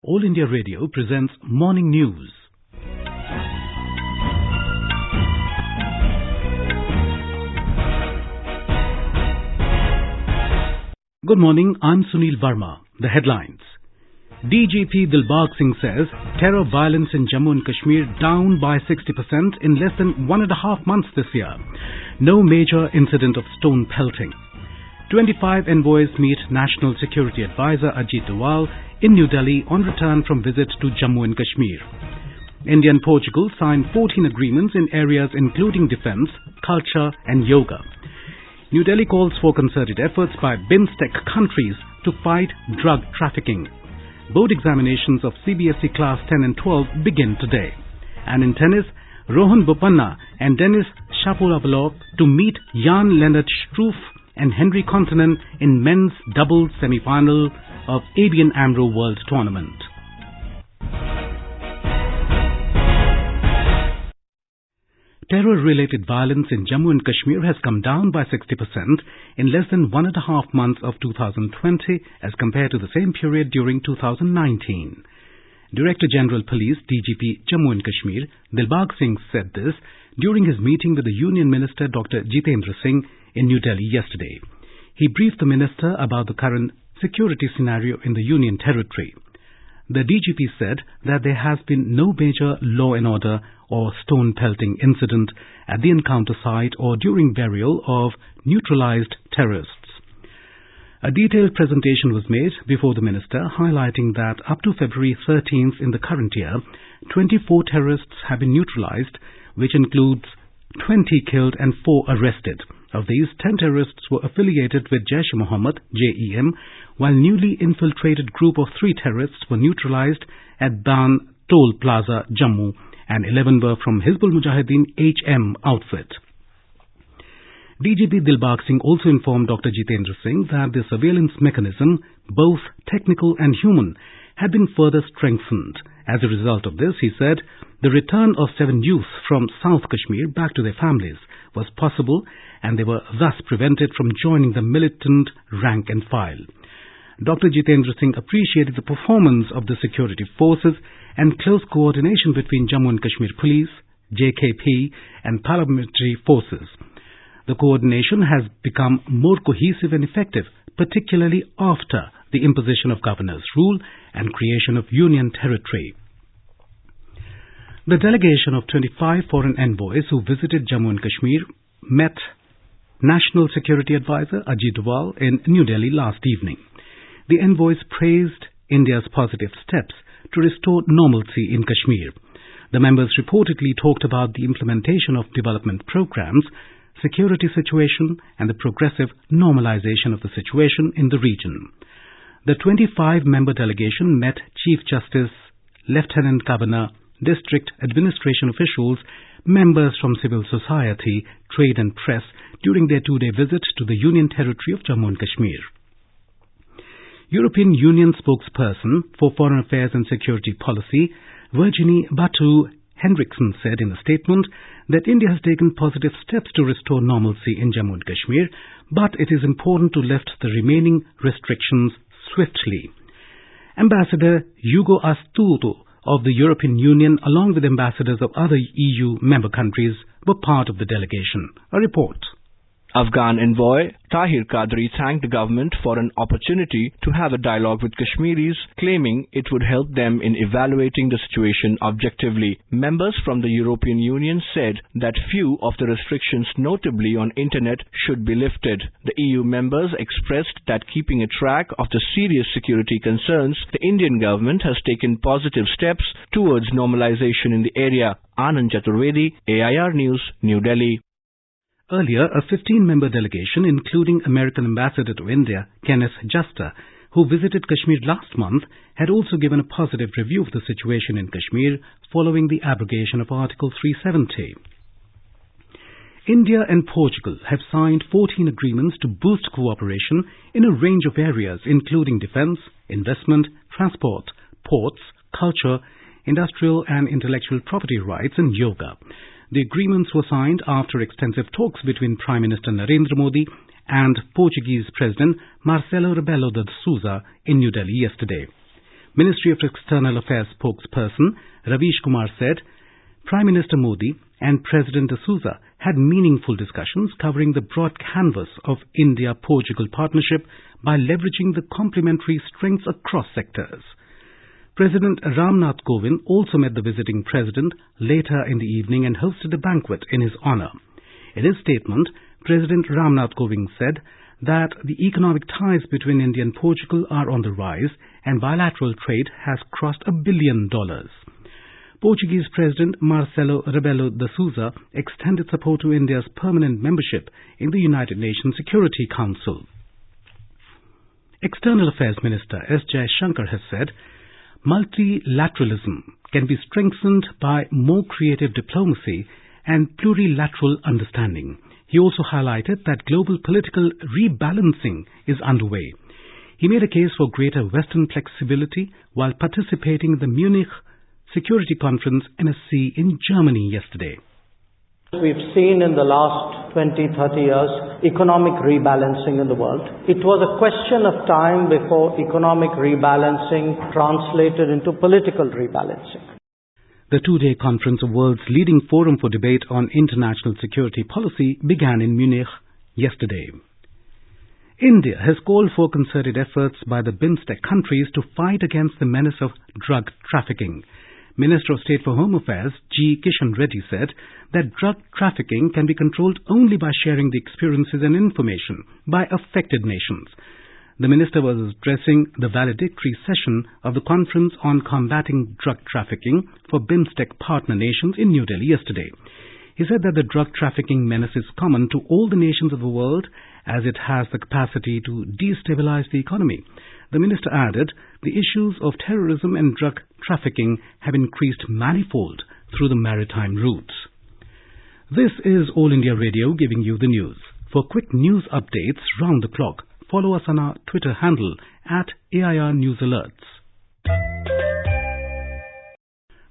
All India Radio presents Morning News. Good morning, I'm Sunil Verma. The headlines. DGP Dilbagh Singh says terror violence in Jammu and Kashmir down by 60% in less than 1.5 months this year. No major incident of stone pelting. 25 envoys meet National Security Advisor Ajit Doval in New Delhi on return from visit to Jammu and Kashmir. India and Portugal signed 14 agreements in areas including defence, culture and yoga. New Delhi calls for concerted efforts by BIMSTEC countries to fight drug trafficking. Board examinations of CBSE Class 10 and 12 begin today. And in tennis, Rohan Bopanna and Denis Shapovalov to meet Jan-Lennard Struff and Henri Kontinen in men's doubles semi-final of AMRO World Tournament. Terror-related violence in Jammu and Kashmir has come down by 60% in less than 1.5 months of 2020 as compared to the same period during 2019. Director General Police DGP Jammu and Kashmir Dilbagh Singh said this during his meeting with the Union Minister Dr. Jitendra Singh in New Delhi yesterday. He briefed the Minister about the current security scenario in the Union Territory. The DGP said that there has been no major law and order or stone pelting incident at the encounter site or during burial of neutralized terrorists. A detailed presentation was made before the Minister highlighting that up to February 13th in the current year, 24 terrorists have been neutralized, which includes 20 killed and 4 arrested. Of these, 10 terrorists were affiliated with Jaish-e-Mohammed, JEM, while newly infiltrated group of 3 terrorists were neutralized at Ban Toll Plaza, Jammu, and 11 were from Hizbul Mujahideen HM outfit. DGP Dilbagh Singh also informed Dr. Jitendra Singh that the surveillance mechanism, both technical and human, had been further strengthened. As a result of this, he said, the return of 7 youth from South Kashmir back to their families was possible and they were thus prevented from joining the militant rank and file. Dr. Jitendra Singh appreciated the performance of the security forces and close coordination between Jammu and Kashmir Police, JKP and paramilitary forces. The coordination has become more cohesive and effective, particularly after the imposition of governor's rule and creation of Union Territory. The delegation of 25 foreign envoys who visited Jammu and Kashmir met National Security Advisor Ajit Doval in New Delhi last evening. The envoys praised India's positive steps to restore normalcy in Kashmir. The members reportedly talked about the implementation of development programs, security situation and the progressive normalization of the situation in the region. The 25-member delegation met Chief Justice, Lieutenant Governor, district administration officials, members from civil society, trade and press during their 2-day visit to the Union Territory of Jammu and Kashmir. European Union spokesperson for Foreign Affairs and Security Policy, Virginie Batu Henriksen, said in a statement that India has taken positive steps to restore normalcy in Jammu and Kashmir, but it is important to lift the remaining restrictions swiftly. Ambassador Hugo Astuto of the European Union, along with ambassadors of other EU member countries, were part of the delegation. A report. Afghan envoy Tahir Qadri thanked the government for an opportunity to have a dialogue with Kashmiris, claiming it would help them in evaluating the situation objectively. Members from the European Union said that few of the restrictions, notably on internet, should be lifted. The EU members expressed that keeping a track of the serious security concerns, the Indian government has taken positive steps towards normalization in the area. Anand Chaturvedi, AIR News, New Delhi. Earlier, a 15-member delegation, including American Ambassador to India, Kenneth Juster, who visited Kashmir last month, had also given a positive review of the situation in Kashmir following the abrogation of Article 370. India and Portugal have signed 14 agreements to boost cooperation in a range of areas, including defence, investment, transport, ports, culture, industrial and intellectual property rights and yoga. The agreements were signed after extensive talks between Prime Minister Narendra Modi and Portuguese President Marcelo Rebelo de Sousa in New Delhi yesterday. Ministry of External Affairs spokesperson Ravish Kumar said Prime Minister Modi and President D'Souza had meaningful discussions covering the broad canvas of India-Portugal partnership by leveraging the complementary strengths across sectors. President Ramnath Kovind also met the visiting president later in the evening and hosted a banquet in his honor. In his statement, President Ramnath Kovind said that the economic ties between India and Portugal are on the rise and bilateral trade has crossed $1 billion. Portuguese President Marcelo Rebelo de Sousa extended support to India's permanent membership in the United Nations Security Council. External Affairs Minister S. Jaishankar has said multilateralism can be strengthened by more creative diplomacy and plurilateral understanding. He also highlighted that global political rebalancing is underway. He made a case for greater Western flexibility while participating in the Munich Security Conference NSC in Germany yesterday. We've seen in the last 20-30 years economic rebalancing in the world. It was a question of time before economic rebalancing translated into political rebalancing. The two-day conference, the world's leading forum for debate on international security policy, began in Munich yesterday. India has called for concerted efforts by the BIMSTEC countries to fight against the menace of drug trafficking. Minister of State for Home Affairs G. Kishan Reddy said that drug trafficking can be controlled only by sharing the experiences and information by affected nations. The minister was addressing the valedictory session of the Conference on Combating Drug Trafficking for BIMSTEC partner nations in New Delhi yesterday. He said that the drug trafficking menace is common to all the nations of the world as it has the capacity to destabilize the economy. The minister added, the issues of terrorism and drug trafficking have increased manifold through the maritime routes. This is All India Radio giving you the news. For quick news updates round the clock, follow us on our Twitter handle at AIR News Alerts.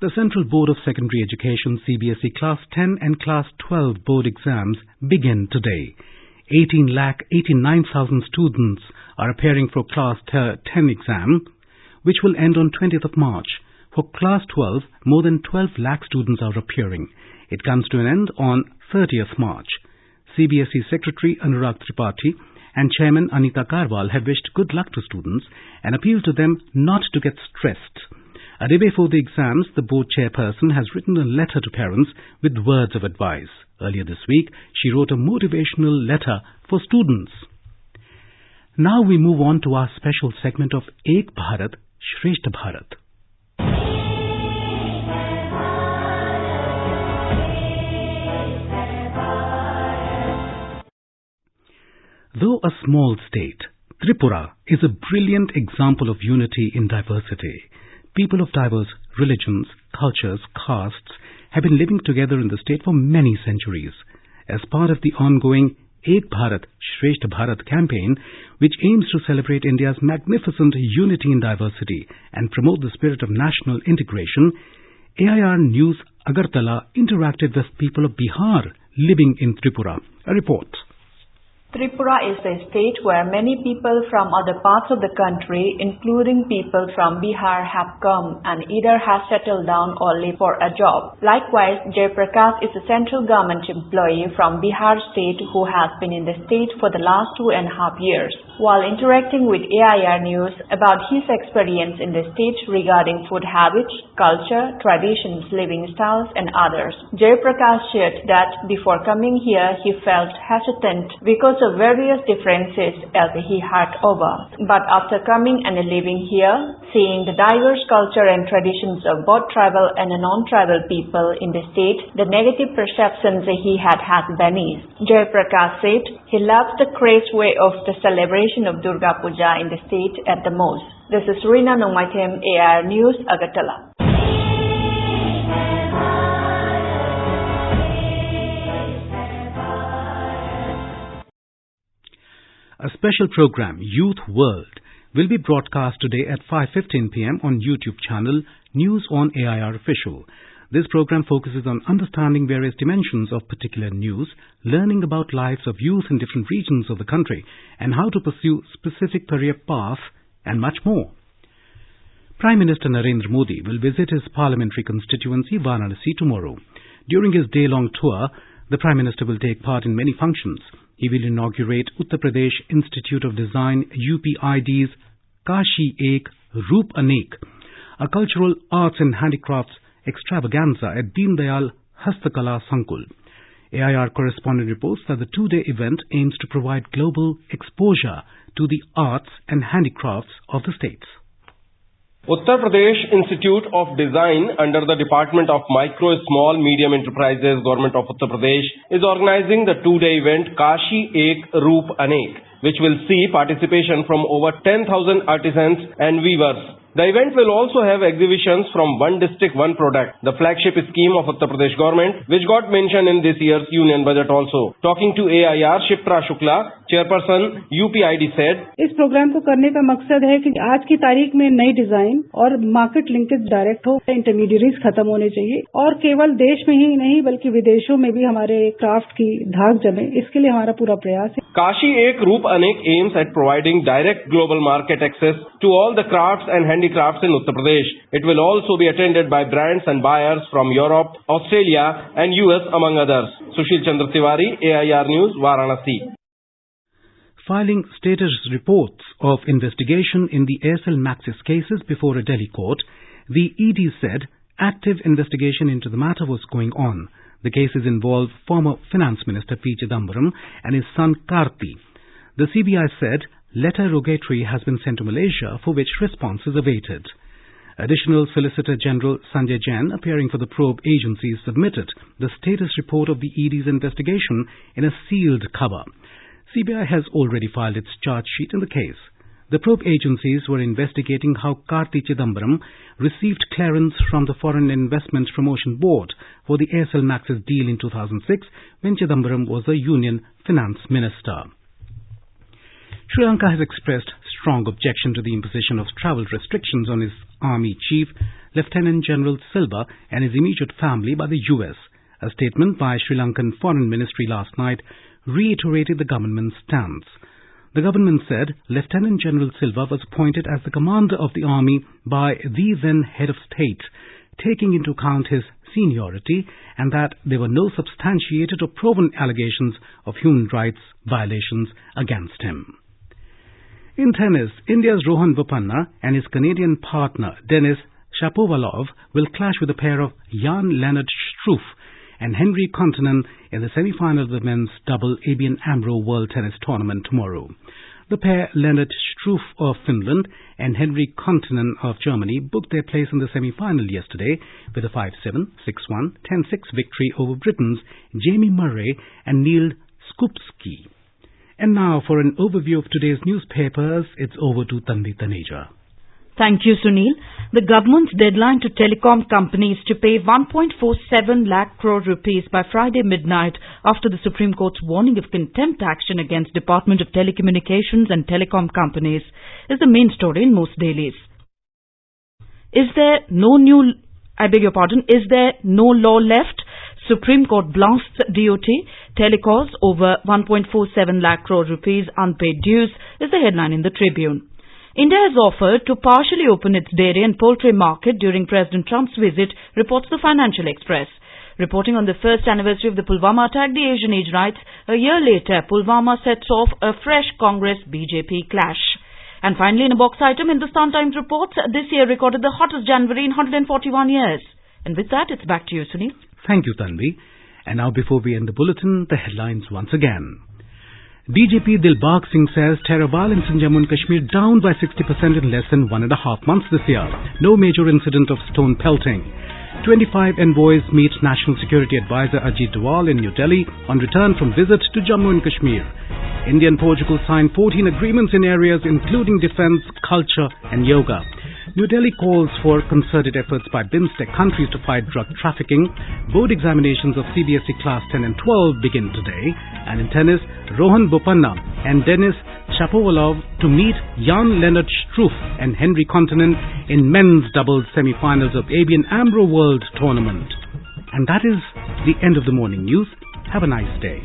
The Central Board of Secondary Education CBSE Class 10 and Class 12 board exams begin today. 18,89,000 students are appearing for Class 10 exam, which will end on 20th of March. For Class 12, more than 12 lakh students are appearing. It comes to an end on 30th March. CBSE Secretary Anurag Tripathi and Chairman Anita Karwal have wished good luck to students and appealed to them not to get stressed. A day before the exams, the board chairperson has written a letter to parents with words of advice. Earlier this week, she wrote a motivational letter for students. Now we move on to our special segment of Ek Bharat, Shreshtha Bharat. Though a small state, Tripura is a brilliant example of unity in diversity. People of diverse religions, cultures, castes have been living together in the state for many centuries. As part of the ongoing Ek Bharat, Shreshtha Bharat campaign, which aims to celebrate India's magnificent unity in diversity and promote the spirit of national integration, AIR News Agartala interacted with people of Bihar living in Tripura. A report. Tripura is a state where many people from other parts of the country, including people from Bihar, have come and either have settled down or live for a job. Likewise, Jayaprakash is a central government employee from Bihar state who has been in the state for the last 2.5 years. While interacting with AIR News about his experience in the state regarding food habits, culture, traditions, living styles, and others, Jayaprakash shared that before coming here he felt hesitant because of various differences as he had over. But after coming and living here, seeing the diverse culture and traditions of both tribal and non-tribal people in the state, the negative perceptions he had vanished. Jayaprakash said he loves the crazy way of the celebration of Durga Puja in the state at the most. This is Rina Nongmaitem, AIR News, Agartala. A special program, Youth World, will be broadcast today at 5:15 p.m. on YouTube channel News on AIR Official. This program focuses on understanding various dimensions of particular news, learning about lives of youth in different regions of the country, and how to pursue specific career paths, and much more. Prime Minister Narendra Modi will visit his parliamentary constituency Varanasi tomorrow. During his day-long tour, the Prime Minister will take part in many functions. He will inaugurate Uttar Pradesh Institute of Design UPID's Kashi Ek Roop Anek, a cultural arts and handicrafts extravaganza at Deen Dayal Hastakala Sankul. AIR correspondent reports that the two-day event aims to provide global exposure to the arts and handicrafts of the states. Uttar Pradesh Institute of Design under the Department of Micro, Small, Medium Enterprises, Government of Uttar Pradesh is organizing the two-day event Kashi Ek Roop Anek, which will see participation from over 10,000 artisans and weavers. The event will also have exhibitions from One District, One Product, the flagship scheme of Uttar Pradesh government, which got mentioned in this year's union budget also. Talking to AIR, Shipra Shukla, chairperson UPID said, इस programme को करने का मकसद है कि आज की तारीख में नई डिजाइन और मार्केट लिंकेज डायरेक्ट हो, इंटरमीडिएरीज खत्म होने चाहिए और केवल देश में ही नहीं बल्कि विदेशों में भी हमारे क्राफ्ट की धाक जमे, इसके लिए हमारा पूरा प्रयास है. Kashi Ek Roop Anek aims at providing direct global market access to all the crafts and handicrafts in Uttar Pradesh. It will also be attended by brands and buyers from Europe, Australia and US among others. Sushil Chandra Tiwari, AIR News, Varanasi. Filing status reports of investigation in the Aircel Maxis cases before a Delhi court, the ED said active investigation into the matter was going on. The cases involve former Finance Minister P. Chidambaram and his son Karti. The CBI said letter rogatory has been sent to Malaysia for which response is awaited. Additional Solicitor General Sanjay Jain, appearing for the probe agencies, submitted the status report of the ED's investigation in a sealed cover. CBI has already filed its charge sheet in the case. The probe agencies were investigating how Karti Chidambaram received clearance from the Foreign Investment Promotion Board for the Aircel Maxis deal in 2006 when Chidambaram was a Union Finance Minister. Sri Lanka has expressed strong objection to the imposition of travel restrictions on its Army Chief, Lieutenant General Silva, and his immediate family by the US. A statement by Sri Lankan Foreign Ministry last night reiterated the government's stance. The government said Lieutenant General Silva was appointed as the commander of the army by the then head of state, taking into account his seniority, and that there were no substantiated or proven allegations of human rights violations against him. In tennis, India's Rohan Bopanna and his Canadian partner Denis Shapovalov will clash with a pair of Jan-Lennard Struff and Henri Kontinen in the semi-final of the men's double AMRO World Tennis Tournament tomorrow. The pair, Lennard Struff of Finland and Henri Kontinen of Germany, booked their place in the semi-final yesterday with a 5-7, 6-1, 10-6 victory over Britain's Jamie Murray and Neil Skupski. And now for an overview of today's newspapers, it's over to Tanvi Taneja. Thank you, Sunil. The government's deadline to telecom companies to pay 1.47 lakh crore rupees by Friday midnight after the Supreme Court's warning of contempt action against Department of Telecommunications and telecom companies is the main story in most dailies. Is there no law left? Supreme Court blasts DOT, telecos over 1.47 lakh crore rupees unpaid dues is the headline in the Tribune. India has offered to partially open its dairy and poultry market during President Trump's visit, reports the Financial Express. Reporting on the first anniversary of the Pulwama attack, the Asian Age writes, a year later, Pulwama sets off a fresh Congress-BJP clash. And finally, in a box item, Hindustan Times reports this year recorded the hottest January in 141 years. And with that, it's back to you, Sunil. Thank you, Tanvi. And now before we end the bulletin, the headlines once again. DGP Dilbagh Singh says terror violence in Jammu and Kashmir down by 60% in less than 1.5 months this year. No major incident of stone pelting. 25 envoys meet National Security Advisor Ajit Doval in New Delhi on return from visit to Jammu and Kashmir. India and Portugal signed 14 agreements in areas including defence, culture and yoga. New Delhi calls for concerted efforts by BIMSTEC countries to fight drug trafficking. Board examinations of CBSE Class 10 and 12 begin today. And in tennis, Rohan Bopanna and Denis Shapovalov to meet Jan-Lennard and Henri Kontinen in men's doubles semi-finals of AMRO World Tournament. And that is the end of the morning news. Have a nice day.